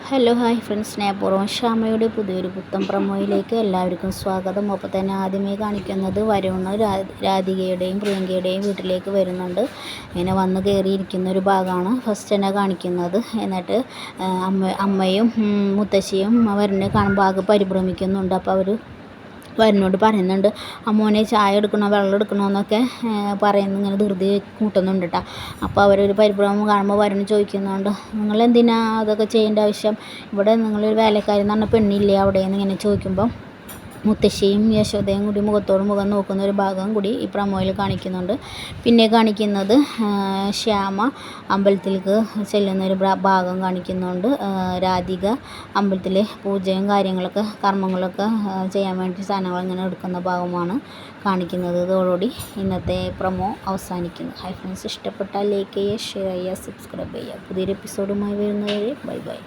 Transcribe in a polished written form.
Hello hi friends, സ്നേഹപൂർവ്വം ഷാമയുടെ പുതിയൊരു പുത്തൻ പ്രൊമോയിലേക്ക് എല്ലാവർക്കും സ്വാഗതം. അപ്പോൾ തന്നെ ആദ്യമേ കാണിക്കുന്നത് വരുണ് രാധികയുടെയും പ്രിയങ്കയുടെയും വീട്ടിലേക്ക് വരുന്നുണ്ട്. ഇങ്ങനെ വന്ന് കയറിയിരിക്കുന്ന ഒരു ഭാഗമാണ് ഫസ്റ്റ് തന്നെ കാണിക്കുന്നത്. എന്നിട്ട് അമ്മയും മുത്തശ്ശിയും വരുണിനെ കാണുമ്പോൾ ആകെ പരിഭ്രമിക്കുന്നുണ്ട്. അപ്പോൾ അവർ വരുണിനോട് പറയുന്നുണ്ട്, അമ്മോനെ ചായ എടുക്കണോ വെള്ളം എടുക്കണോ എന്നൊക്കെ പറയുന്നു, ഇങ്ങനെ ധൃതി കൂട്ടുന്നുണ്ട് കേട്ടോ. അപ്പോൾ അവരൊരു പരിഭ്രമം കാണുമ്പോൾ വരുൺ ചോദിക്കുന്നുണ്ട്, നിങ്ങളെന്തിനാ അതൊക്കെ ചെയ്യേണ്ട ആവശ്യം, ഇവിടെ നിങ്ങളൊരു വേലക്കാരി എന്ന് പറഞ്ഞ പെണ്ണില്ലേ അവിടെ എന്ന് ഇങ്ങനെ ചോദിക്കുമ്പം മുത്തശ്ശിയും യശോദയും കൂടി മുഖത്തോട് മുഖം നോക്കുന്ന ഒരു ഭാഗം കൂടി ഈ പ്രമോയിൽ കാണിക്കുന്നുണ്ട്. പിന്നെ കാണിക്കുന്നത് ശ്യാമ അമ്പലത്തിലേക്ക് ചെല്ലുന്നൊരു ഭാഗം കാണിക്കുന്നുണ്ട്. രാധിക അമ്പലത്തിലെ പൂജയും കാര്യങ്ങളൊക്കെ കർമ്മങ്ങളൊക്കെ ചെയ്യാൻ വേണ്ടി സാധനങ്ങൾ ഇങ്ങനെ എടുക്കുന്ന ഭാഗമാണ് കാണിക്കുന്നത്. ഇതോടുകൂടി ഇന്നത്തെ പ്രമോ അവസാനിക്കുന്നു. ഹൈ ഫ്രണ്ട്സ്, ഇഷ്ടപ്പെട്ടാൽ ലൈക്ക് ചെയ്യുക, ഷെയർ ചെയ്യുക, സബ്സ്ക്രൈബ് ചെയ്യുക. പുതിയൊരു എപ്പിസോഡുമായി വരുന്നവരെ ബൈ ബൈ.